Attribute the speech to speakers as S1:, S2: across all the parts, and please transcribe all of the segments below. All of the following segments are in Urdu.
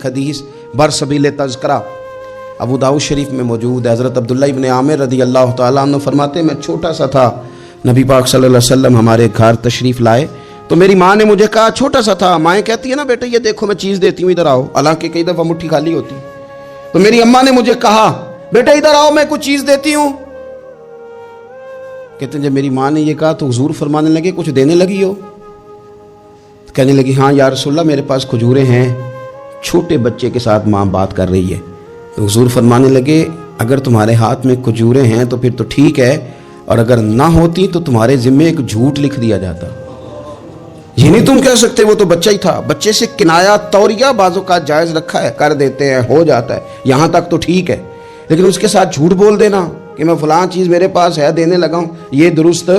S1: ایک حدیث برسبیل تذکرہ ابو داؤد شریف میں موجود ہے. حضرت عبداللہ ابن عامر رضی اللہ تعالیٰ عنہ فرماتے ہیں میں چھوٹا سا تھا, نبی پاک صلی اللہ علیہ وسلم ہمارے گھر تشریف لائے تو میری ماں نے مجھے کہا, چھوٹا سا تھا, مائیں کہتی ہے نا بیٹا یہ دیکھو میں چیز دیتی ہوں ادھر آؤ, حالانکہ کئی دفعہ مٹھی خالی ہوتی, تو میری اماں نے مجھے کہا بیٹا ادھر آؤ میں کچھ چیز دیتی ہوں. کہتے ہیں جب میری ماں نے یہ کہا تو حضور فرمانے لگے کچھ دینے لگی ہو؟ کہنے لگی ہاں یا رسول اللہ میرے پاس کھجوریں ہیں. چھوٹے بچے کے ساتھ ماں بات کر رہی ہے. تو حضور فرمانے لگے اگر تمہارے ہاتھ میں کھجوریں ہیں تو پھر تو ٹھیک ہے, اور اگر نہ ہوتی تو تمہارے ذمے ایک جھوٹ لکھ دیا جاتا. یہ نہیں تم کہہ سکتے وہ تو بچہ ہی تھا. بچے سے کنایا توریہ بعضوں کا جائز رکھا ہے, کر دیتے ہیں, ہو جاتا ہے, یہاں تک تو ٹھیک ہے, لیکن اس کے ساتھ جھوٹ بول دینا کہ میں فلاں چیز میرے پاس ہے دینے لگا ہوں, یہ درست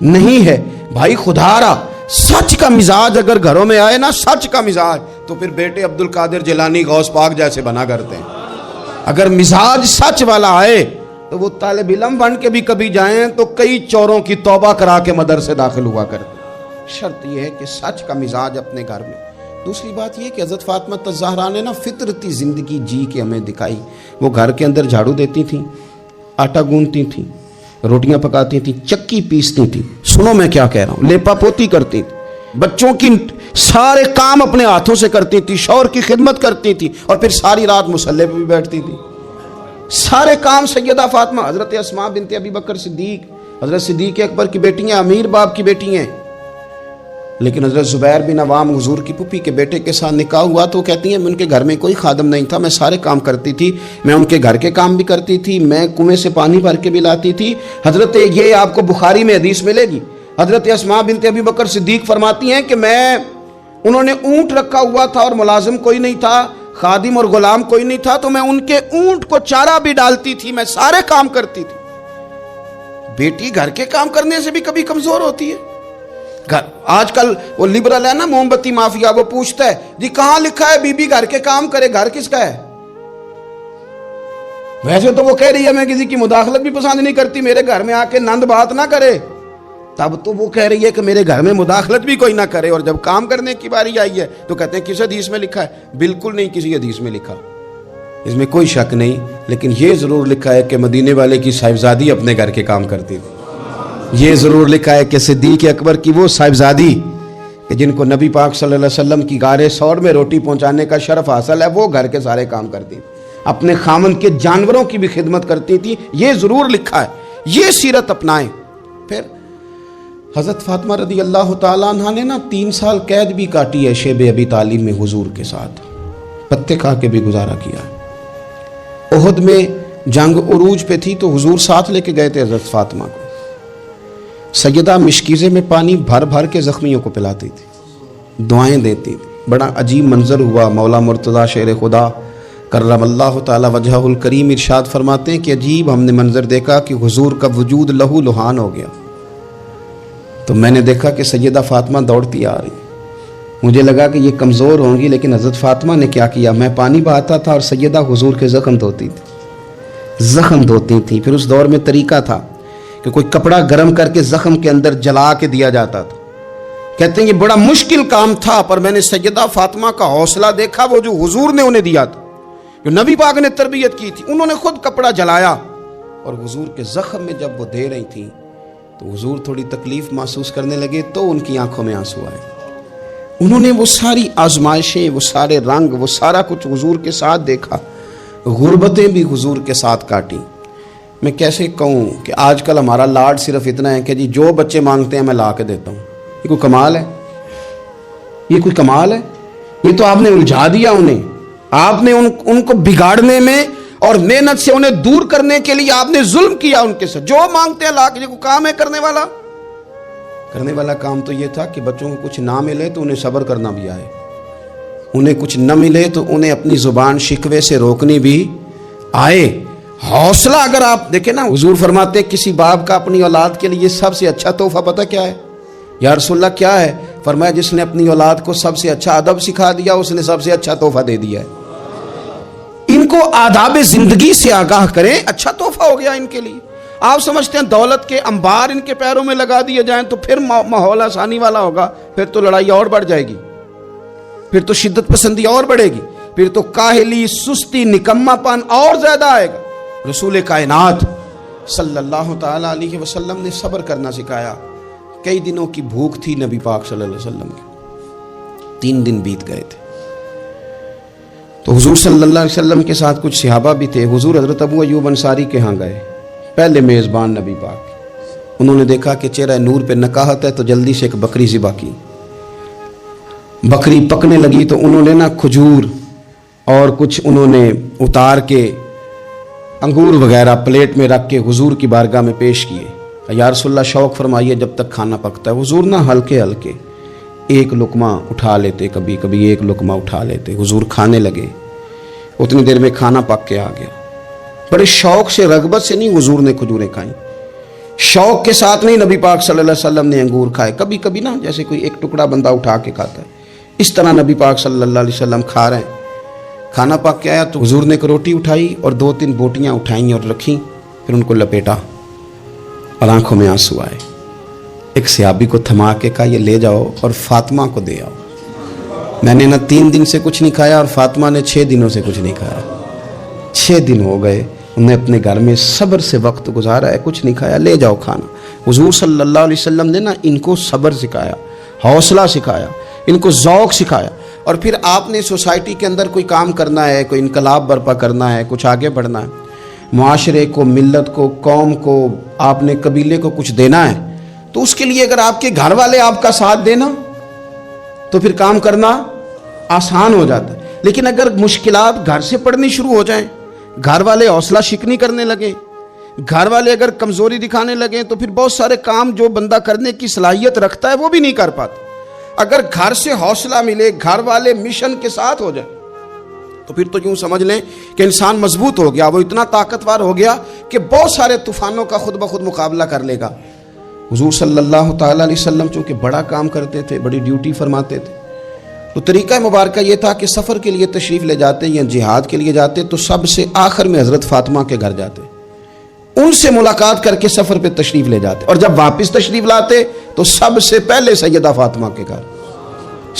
S1: نہیں ہے. بھائی خدا را سچ کا مزاج اگر گھروں میں آئے نا, سچ کا مزاج, تو پھر بیٹے عبد القادر جیلانی غوث پاک جیسے بنا کرتے ہیں. اگر مزاج سچ والا آئے تو وہ طالب علم بن کے بھی کبھی جائیں تو کئی چوروں کی توبہ کرا کے مدرسے داخل ہوا کرتے. شرط یہ ہے کہ سچ کا مزاج اپنے گھر میں. دوسری بات یہ کہ حضرت فاطمہ الزہرا نے نا فطرتی زندگی جی کے ہمیں دکھائی. وہ گھر کے اندر جھاڑو دیتی تھیں, آٹا گوندتی تھیں, روٹیاں پکاتی تھیں, چکی پیستی تھیں, سنو میں کیا کہہ رہا ہوں, لیپا پوتی کرتی تھی, بچوں کی سارے کام اپنے ہاتھوں سے کرتی تھی, شوہر کی خدمت کرتی تھی, اور پھر ساری رات مصلے پہ بھی بیٹھتی تھی. سارے کام سیدہ فاطمہ, حضرت اسماء بنت ابی بکر صدیق, حضرت صدیق اکبر کی بیٹی ہیں, امیر باپ کی بیٹی ہیں. لیکن حضرت زبیر بن عوام حضور کی پھوپھی کے بیٹے کے ساتھ نکاح ہوا تو کہتی ہیں ان کے گھر میں کوئی خادم نہیں تھا, میں سارے کام کرتی تھی, میں ان کے گھر کے کام بھی کرتی تھی, میں کنویں سے پانی بھر کے بھی لاتی تھی. حضرت یہ آپ کو بخاری میں حدیث ملے گی, حضرت اسماء بنت ابی بکر صدیق فرماتی ہیں کہ انہوں نے اونٹ رکھا ہوا تھا اور ملازم کوئی نہیں تھا, خادم اور غلام کوئی نہیں تھا, تو میں ان کے اونٹ کو چارہ بھی ڈالتی تھی, میں سارے کام کرتی تھی. بیٹی گھر کے کام کرنے سے بھی کبھی کمزور ہوتی ہے. آج کل وہ لبرل ہے نا موم بتی مافیا, وہ پوچھتا ہے جی کہاں لکھا ہے بی بی گھر کے کام کرے, گھر کس کا ہے؟ ویسے تو وہ کہہ رہی ہے میں کسی کی مداخلت بھی پسند نہیں کرتی, میرے گھر میں آ کے نند بات نہ کرے. تب تو وہ کہہ رہی ہے کہ میرے گھر میں مداخلت بھی کوئی نہ کرے, اور جب کام کرنے کی باری آئی ہے تو کہتے ہیں کس حدیث میں لکھا ہے؟ بالکل نہیں کسی حدیث میں لکھا, اس میں کوئی شک نہیں, لیکن یہ ضرور لکھا ہے کہ مدینے والے کی صاحبزادی اپنے گھر کے کام کرتی تھی. یہ ضرور لکھا ہے کہ صدیق اکبر کی وہ صاحبزادی کہ جن کو نبی پاک صلی اللہ علیہ وسلم کی غار ثور میں روٹی پہنچانے کا شرف حاصل ہے, وہ گھر کے سارے کام کرتی تھی, اپنے خامن کے جانوروں کی بھی خدمت کرتی تھی. یہ ضرور لکھا ہے, یہ سیرت اپنائیں. پھر حضرت فاطمہ رضی اللہ تعالیٰ عنہ نے نا 3 سال قید بھی کاٹی ہے شیب ابی طالب میں حضور کے ساتھ, پتے کھا کے بھی گزارا کیا ہے. احد میں جنگ عروج پہ تھی تو حضور ساتھ لے کے گئے تھے حضرت فاطمہ کو. سیدہ مشکیزے میں پانی بھر بھر کے زخمیوں کو پلاتی تھی, دعائیں دیتی تھی. بڑا عجیب منظر ہوا. مولا مرتضیٰ شیر خدا کرم اللہ تعالی وجہہ الکریم ارشاد فرماتے ہیں کہ عجیب ہم نے منظر دیکھا کہ حضور کا وجود لہو لہان ہو گیا. تو میں نے دیکھا کہ سیدہ فاطمہ دوڑتی آ رہی. مجھے لگا کہ یہ کمزور ہوں گی, لیکن حضرت فاطمہ نے کیا کیا, میں پانی بہاتا تھا اور سیدہ حضور کے زخم دھوتی تھی. پھر اس دور میں طریقہ تھا کہ کوئی کپڑا گرم کر کے زخم کے اندر جلا کے دیا جاتا تھا. کہتے ہیں یہ بڑا مشکل کام تھا, پر میں نے سیدہ فاطمہ کا حوصلہ دیکھا, وہ جو حضور نے انہیں دیا تھا, جو نبی پاک نے تربیت کی تھی. انہوں نے خود کپڑا جلایا اور حضور کے زخم میں جب وہ دے رہی تھیں تو حضور تھوڑی تکلیف محسوس کرنے لگے, تو ان کی آنکھوں میں آنسو آئے. انہوں نے وہ ساری آزمائشیں, وہ سارے رنگ, وہ سارا کچھ حضور کے ساتھ دیکھا, غربتیں بھی حضور کے ساتھ کاٹی. میں کیسے کہوں کہ آج کل ہمارا لاڈ صرف اتنا ہے کہ جی جو بچے مانگتے ہیں میں لا کے دیتا ہوں. یہ کوئی کمال ہے؟ یہ کوئی کمال ہے؟ یہ تو آپ نے الجھا دیا انہیں, آپ نے ان کو بگاڑنے میں اور محنت سے انہیں دور کرنے کے لیے آپ نے ظلم کیا ان کے ساتھ. جو مانگتے ہیں لا کے, یہ کوئی کام ہے کرنے والا کام تو یہ تھا کہ بچوں کو کچھ نہ ملے تو انہیں صبر کرنا بھی آئے, انہیں کچھ نہ ملے تو انہیں اپنی زبان شکوے سے روکنی بھی آئے. حوصلہ اگر آپ دیکھیں نا, حضور فرماتے ہیں کسی باپ کا اپنی اولاد کے لیے سب سے اچھا تحفہ پتہ کیا ہے؟ یا رسول اللہ کیا ہے؟ فرمایا جس نے اپنی اولاد کو سب سے اچھا ادب سکھا دیا اس نے سب سے اچھا تحفہ دے دیا ہے. ان کو آداب زندگی سے آگاہ کریں, اچھا تحفہ ہو گیا ان کے لیے. آپ سمجھتے ہیں دولت کے انبار ان کے پیروں میں لگا دیے جائیں تو پھر ماحول آسانی والا ہوگا, پھر تو لڑائی اور بڑھ جائے گی, پھر تو شدت پسندی اور بڑھے گی. پھر تو کاہلی، سستی، نکما پن اور زیادہ آئے گا۔ رسول کائنات صلی اللہ تعالیٰ علیہ وسلم نے صبر کرنا سکھایا۔ کئی دنوں کی بھوک تھی نبی پاک صلی اللہ علیہ وسلم کی، 3 دن بیت گئے تھے۔ تو حضور صلی اللہ علیہ وسلم کے ساتھ کچھ صحابہ بھی تھے۔ حضور حضرت ابو ایوب انصاری کے ہاں گئے، پہلے میزبان نبی پاک۔ انہوں نے دیکھا کہ چہرہ نور پہ نکاہت ہے، تو جلدی سے ایک بکری ذبح کی۔ بکری پکنے لگی تو انہوں نے نا کھجور اور کچھ انہوں نے اتار کے انگور وغیرہ پلیٹ میں رکھ کے حضور کی بارگاہ میں پیش کیے۔ یا رسول اللہ شوق فرمائیے جب تک کھانا پکتا ہے۔ حضور نا ہلکے ہلکے ایک لقمہ اٹھا لیتے، کبھی کبھی ایک لقمہ اٹھا لیتے۔ حضور کھانے لگے، اتنی دیر میں کھانا پک کے آ گیا۔ بڑے شوق سے، رغبت سے نہیں حضور نے کھجوریں کھائیں، شوق کے ساتھ نہیں نبی پاک صلی اللہ علیہ وسلم نے انگور کھائے۔ کبھی کبھی نا جیسے کوئی ایک ٹکڑا بندہ اٹھا کے کھاتا ہے، اس طرح نبی پاک صلی اللہ علیہ وسلم کھا رہے ہیں۔ کھانا پک کے آیا تو حضور نے ایک روٹی اٹھائی اور 2-3 بوٹیاں اٹھائیں اور رکھیں، پھر ان کو لپیٹا اور آنکھوں میں آنسو آئے۔ ایک صحابی کو تھما کے کہا یہ لے جاؤ اور فاطمہ کو دے آؤ۔ میں نے نہ 3 دن سے کچھ نہیں کھایا اور فاطمہ نے 6 دنوں سے کچھ نہیں کھایا۔ 6 دن ہو گئے، انہیں اپنے گھر میں صبر سے وقت گزارا ہے، کچھ نہیں کھایا، لے جاؤ کھانا۔ حضور صلی اللہ علیہ وسلم نے نا ان کو صبر سکھایا، حوصلہ سکھایا، ان کو ذوق سکھایا۔ اور پھر آپ نے سوسائٹی کے اندر کوئی کام کرنا ہے، کوئی انقلاب برپا کرنا ہے، کچھ آگے بڑھنا ہے، معاشرے کو، ملت کو، قوم کو، آپ نے قبیلے کو کچھ دینا ہے، تو اس کے لیے اگر آپ کے گھر والے آپ کا ساتھ دینا تو پھر کام کرنا آسان ہو جاتا ہے۔ لیکن اگر مشکلات گھر سے پڑنی شروع ہو جائیں، گھر والے حوصلہ شکنی کرنے لگے، گھر والے اگر کمزوری دکھانے لگیں، تو پھر بہت سارے کام جو بندہ کرنے کی صلاحیت رکھتا ہے وہ بھی نہیں کر پاتا۔ اگر گھر سے حوصلہ ملے، گھر والے مشن کے ساتھ ہو جائے، تو پھر تو یوں سمجھ لیں کہ انسان مضبوط ہو گیا، وہ اتنا طاقتور ہو گیا کہ بہت سارے طوفانوں کا خود بخود مقابلہ کر لے گا۔ حضور صلی اللہ تعالیٰ علیہ وسلم چونکہ بڑا کام کرتے تھے، بڑی ڈیوٹی فرماتے تھے، تو طریقہ مبارکہ یہ تھا کہ سفر کے لیے تشریف لے جاتے یا جہاد کے لیے جاتے تو سب سے آخر میں حضرت فاطمہ کے گھر جاتے، ان سے ملاقات کر کے سفر پہ تشریف لے جاتے، اور جب واپس تشریف لاتے تو سب سے پہلے سیدہ فاطمہ کے گھر،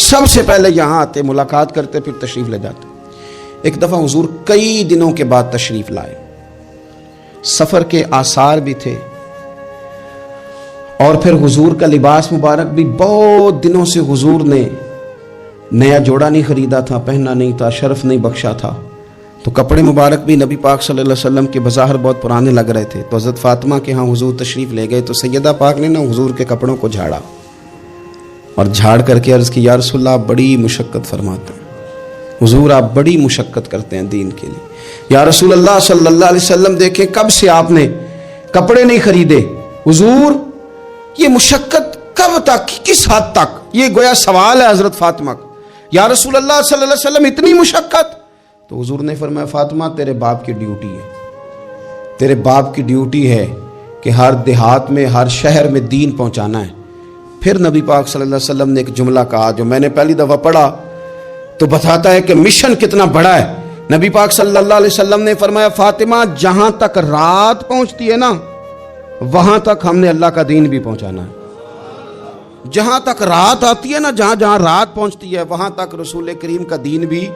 S1: سب سے پہلے یہاں آتے، ملاقات کرتے، پھر تشریف لے جاتے۔ ایک دفعہ حضور کئی دنوں کے بعد تشریف لائے، سفر کے آثار بھی تھے، اور پھر حضور کا لباس مبارک بھی بہت دنوں سے حضور نے نیا جوڑا نہیں خریدا تھا، پہننا نہیں تھا، شرف نہیں بخشا تھا، تو کپڑے مبارک بھی نبی پاک صلی اللہ علیہ وسلم کے بظاہر بہت پرانے لگ رہے تھے۔ تو حضرت فاطمہ کے ہاں حضور تشریف لے گئے، تو سیدہ پاک نے نا حضور کے کپڑوں کو جھاڑا اور جھاڑ کر کے عرض کی یا رسول اللہ آپ بڑی مشقت فرماتے ہیں، حضور آپ بڑی مشقت کرتے ہیں دین کے لیے۔ یا رسول اللہ صلی اللہ علیہ وسلم دیکھیں کب سے آپ نے کپڑے نہیں خریدے، حضور یہ مشقت کب تک، کس حد تک؟ یہ گویا سوال ہے حضرت فاطمہ کا۔ یا رسول اللہ صلی اللہ علیہ وسلم اتنی مشقت؟ تو حضور نے فرمایا فاطمہ تیرے باپ کی ڈیوٹی ہے، تیرے باپ کی ڈیوٹی ہے کہ ہر دیہات میں، ہر شہر میں دین پہنچانا ہے۔ پھر نبی پاک صلی اللہ علیہ وسلم نے ایک جملہ کہا جو میں نے پہلی دفعہ پڑھا تو بتاتا ہے کہ مشن کتنا بڑا ہے۔ نبی پاک صلی اللہ علیہ وسلم نے فرمایا فاطمہ جہاں تک رات پہنچتی ہے نا وہاں تک ہم نے اللہ کا دین بھی پہنچانا ہے۔ جہاں تک رات آتی ہے نا، جہاں جہاں رات پہنچتی ہے وہاں تک رسول کریم کا دین بھی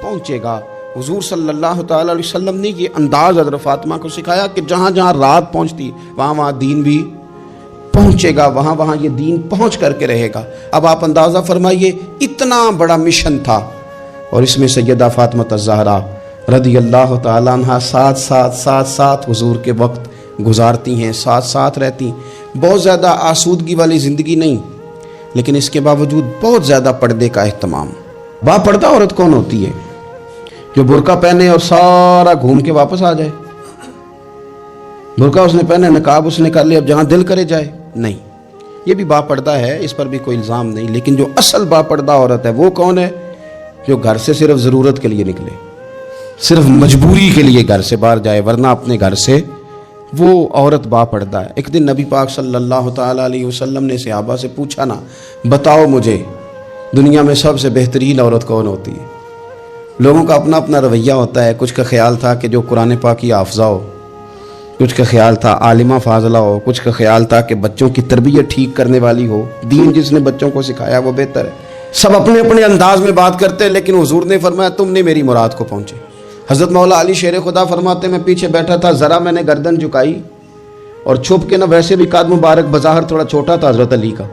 S1: پہنچے گا۔ حضور صلی اللہ تعالیٰ علیہ وسلم نے یہ انداز حضرت فاطمہ کو سکھایا کہ جہاں جہاں رات پہنچتی وہاں وہاں دین بھی پہنچے گا، وہاں وہاں یہ دین پہنچ کر کے رہے گا۔ اب آپ اندازہ فرمائیے اتنا بڑا مشن تھا، اور اس میں سیدہ فاطمہ الزہرا رضی اللہ تعالیٰ عنہ ساتھ حضور کے وقت گزارتی ہیں، ساتھ رہتی، بہت زیادہ آسودگی والی زندگی نہیں، لیکن اس کے باوجود بہت زیادہ پردے کا اہتمام۔ با پردہ عورت کون ہوتی ہے؟ جو برقع پہنے اور سارا گھوم کے واپس آ جائے۔ برقع اس نے پہنا، نقاب اس نے کر لیا، اب جہاں دل کرے جائے، نہیں، یہ بھی با پردہ ہے، اس پر بھی کوئی الزام نہیں۔ لیکن جو اصل با پردہ عورت ہے وہ کون ہے؟ جو گھر سے صرف ضرورت کے لیے نکلے، صرف مجبوری کے لیے گھر سے باہر جائے، ورنہ اپنے گھر سے، وہ عورت با پردہ ہے۔ ایک دن نبی پاک صلی اللہ تعالیٰ علیہ وسلم نے صحابہ سے پوچھا نا بتاؤ مجھے دنیا میں سب سے بہترین عورت کون ہوتی ہے؟ لوگوں کا اپنا اپنا رویہ ہوتا ہے، کچھ کا خیال تھا کہ جو قرآن پاک کی حافظہ ہو، کچھ کا خیال تھا عالمہ فاضلہ ہو، کچھ کا خیال تھا کہ بچوں کی تربیت ٹھیک کرنے والی ہو، دین جس نے بچوں کو سکھایا وہ بہتر ہے۔ سب اپنے اپنے انداز میں بات کرتے ہیں، لیکن حضور نے فرمایا تم نے میری مراد کو پہنچے۔ حضرت مولا علی شیر خدا فرماتے میں پیچھے بیٹھا تھا، ذرا میں نے گردن جھکائی اور چھپ کے نہ، ویسے بھی قد مبارک بظاہر تھوڑا چھوٹا تھا حضرت علی کا،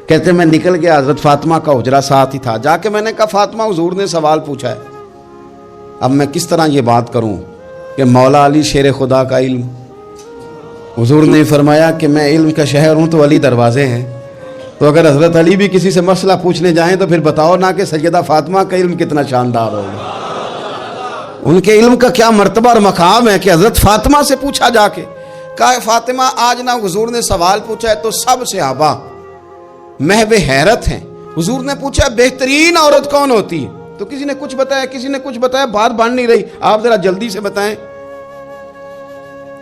S1: کہتے میں نکل گیا، حضرت فاطمہ کا حجرہ ساتھ ہی تھا، جا کے میں نے کہا فاطمہ حضور نے سوال پوچھا ہے، اب میں کس طرح یہ بات کروں کہ مولا علی شیر خدا کا علم۔ حضور نے فرمایا کہ میں علم کا شہر ہوں تو علی دروازے ہیں، تو اگر حضرت علی بھی کسی سے مسئلہ پوچھنے جائیں تو پھر بتاؤ نا کہ سیدہ فاطمہ کا علم کتنا شاندار ہوگا، ان کے علم کا کیا مرتبہ اور مقام ہے کہ حضرت فاطمہ سے پوچھا جا کے، کہا فاطمہ آج نہ حضور نے سوال پوچھا ہے تو سب صحابہ محو حیرت ہیں۔ حضور نے پوچھا بہترین عورت کون ہوتی ہے، تو کسی نے کچھ بتایا، کسی نے کچھ بتایا، بات بن نہیں رہی، آپ ذرا جلدی سے بتائیں۔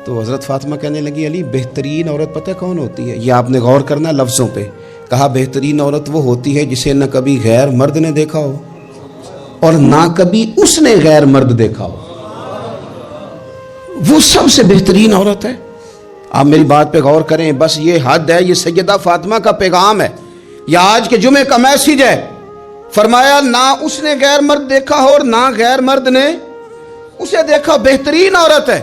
S1: تو حضرت فاطمہ کہنے لگی علی بہترین عورت پتہ کون ہوتی ہے؟ یہ آپ نے غور کرنا لفظوں پہ، کہا بہترین عورت وہ ہوتی ہے جسے نہ کبھی غیر مرد نے دیکھا ہو اور نہ کبھی اس نے غیر مرد دیکھا ہو، وہ سب سے بہترین عورت ہے۔ آپ میری بات پہ غور کریں، بس یہ حد ہے، یہ سیدہ فاطمہ کا پیغام ہے، یہ آج کے جمعے کا میسیج ہے۔ فرمایا نہ اس نے غیر مرد دیکھا ہو اور نہ غیر مرد نے اسے دیکھا، بہترین عورت ہے۔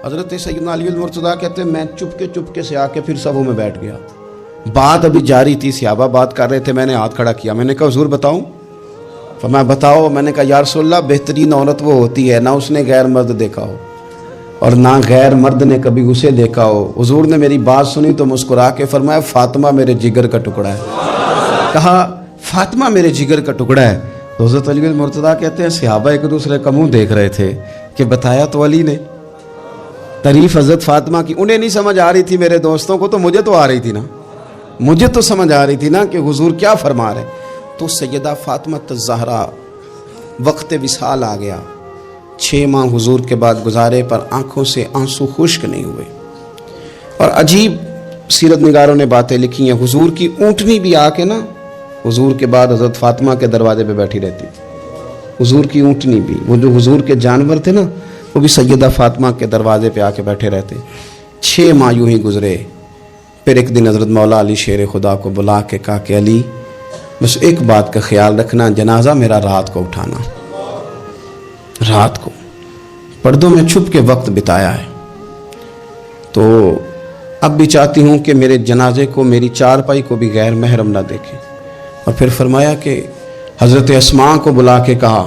S1: حضرت سیدنا علی المرتضیٰ کہتے ہیں میں چپکے سے آ کے پھر صفوں میں بیٹھ گیا، بات ابھی جاری تھی، صحابہ بات کر رہے تھے، میں نے ہاتھ کھڑا کیا، میں نے کہا حضور بتاؤں؟ فرمایا بتاؤ۔ میں نے کہا یا رسول اللہ بہترین عورت وہ ہوتی ہے نہ اس نے غیر مرد دیکھا ہو اور نہ غیر مرد نے کبھی اسے دیکھا ہو۔ حضور نے میری بات سنی تو مسکرا کے فرمایا فاطمہ میرے جگر کا ٹکڑا ہے۔ کہا فاطمہ میرے جگر کا ٹکڑا ہے۔ تو حضرت علی المرتضیٰ کہتے ہیں صحابہ ایک دوسرے کا منہ دیکھ رہے تھے کہ بتایا تو علی نے، تعریف حضرت فاطمہ کی انہیں نہیں سمجھ آ رہی تھی، میرے دوستوں کو تو مجھے تو آ رہی تھی نا، مجھے تو سمجھ آ رہی تھی نا کہ حضور کیا فرما رہے۔ تو سیدہ فاطمہ الزہرا وقت وصال آ گیا، 6 ماہ حضور کے بعد گزارے پر آنکھوں سے آنسو خشک نہیں ہوئے، اور عجیب سیرت نگاروں نے باتیں لکھی ہیں، حضور کی اونٹنی بھی آ کے نا حضور کے بعد حضرت فاطمہ کے دروازے پہ بیٹھی رہتی، حضور کی اونٹنی بھی، وہ جو حضور کے جانور تھے نا وہ بھی سیدہ فاطمہ کے دروازے پہ آ کے بیٹھے رہتے۔ 6 ماہ یوں ہی گزرے، پھر ایک دن حضرت مولا علی شیر خدا کو بلا کے کہا کہ علی بس ایک بات کا خیال رکھنا، جنازہ میرا رات کو اٹھانا، رات کو پردوں میں چھپ کے وقت بتایا ہے، تو اب بھی چاہتی ہوں کہ میرے جنازے کو میری چارپائی کو بھی غیر محرم نہ دیکھیں۔ اور پھر فرمایا کہ حضرت اسماء کو بلا کے کہا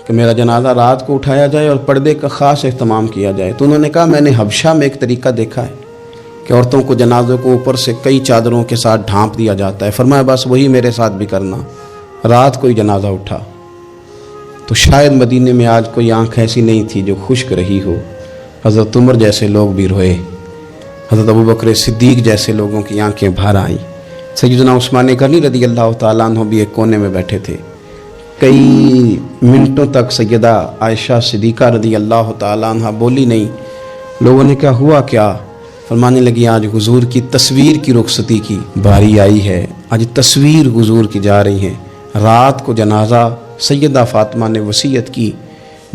S1: کہ میرا جنازہ رات کو اٹھایا جائے اور پردے کا خاص اہتمام کیا جائے۔ تو انہوں نے کہا میں نے حبشہ میں ایک طریقہ دیکھا ہے کہ عورتوں کو جنازوں کو اوپر سے کئی چادروں کے ساتھ ڈھانپ دیا جاتا ہے، فرمایا بس وہی میرے ساتھ بھی کرنا۔ رات کو ہی جنازہ اٹھا، تو شاید مدینے میں آج کوئی آنکھ ایسی نہیں تھی جو خشک رہی ہو، حضرت عمر جیسے لوگ بھی روئے، حضرت ابوبکر صدیق جیسے لوگوں کی آنکھیں بھر آئیں، سیدنا عثمان غنی رضی اللہ تعالیٰ عنہ بھی ایک کونے میں بیٹھے تھے، کئی منٹوں تک سیدہ عائشہ صدیقہ رضی اللہ تعالیٰ عنہ بولی نہیں۔ لوگوں نے کہا ہوا کیا؟ فرمانے لگی آج حضور کی تصویر کی رخصتی کی باری آئی ہے، آج تصویر حضور کی جا رہی ہے۔ رات کو جنازہ سیدہ فاطمہ نے وصیت کی،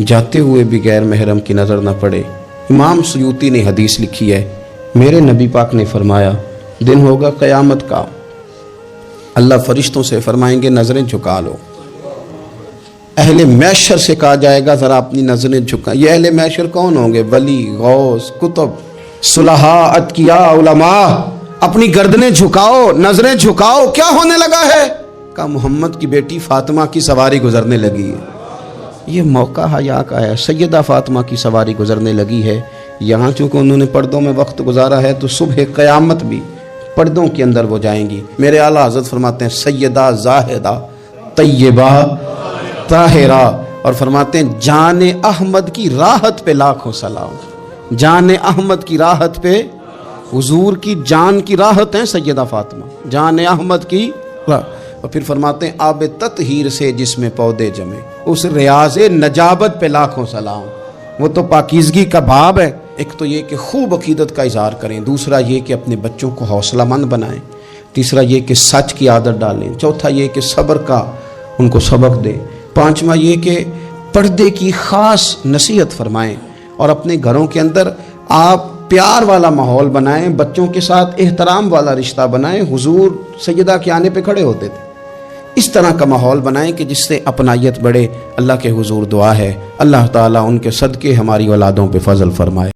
S1: جاتے ہوئے بھی غیر محرم کی نظر نہ پڑے۔ امام سیوطی نے حدیث لکھی ہے، میرے نبی پاک نے فرمایا دن ہوگا قیامت کا، اللہ فرشتوں سے فرمائیں گے نظریں جھکا لو، اہل محشر سے کہا جائے گا ذرا اپنی نظریں جھکا۔ یہ اہل محشر کون ہوں گے؟ ولی، غوث، کتب، صلحاء، اتقیاء، علماء۔ اپنی گردنیں جھکاؤ، نظریں جھکاؤ، کیا ہونے لگا ہے؟ کہا محمد کی بیٹی فاطمہ کی سواری گزرنے لگی ہے۔ یہ موقع حیا کا ہے، سیدہ فاطمہ کی سواری گزرنے لگی ہے۔ یہاں چونکہ انہوں نے پردوں میں وقت گزارا ہے تو صبح قیامت بھی پردوں کے اندر وہ جائیں گی۔ میرے اعلیٰ حضرت فرماتے ہیں سیدہ زاہدہ طیبہ طاہرہ، اور فرماتے ہیں جان احمد کی راحت پہ لاکھوں سلام۔ جان احمد کی راحت پہ، حضور کی جان کی راحت ہیں سیدہ فاطمہ، جان احمد کی راحت۔ اور پھر فرماتے ہیں آب تطہیر سے جس میں پودے جمے، اس ریاض نجابت پہ لاکھوں سلام۔ وہ تو پاکیزگی کا باب ہے۔ ایک تو یہ کہ خوب عقیدت کا اظہار کریں، دوسرا یہ کہ اپنے بچوں کو حوصلہ مند بنائیں، تیسرا یہ کہ سچ کی عادت ڈالیں، چوتھا یہ کہ صبر کا ان کو سبق دیں، پانچواں یہ کہ پردے کی خاص نصیحت فرمائیں، اور اپنے گھروں کے اندر آپ پیار والا ماحول بنائیں، بچوں کے ساتھ احترام والا رشتہ بنائیں۔ حضور سیدہ کے آنے پہ کھڑے ہوتے تھے، اس طرح کا ماحول بنائیں کہ جس سے اپنائیت بڑھے۔ اللہ کے حضور دعا ہے اللہ تعالیٰ ان کے صدقے ہماری اولادوں پہ فضل فرمائے۔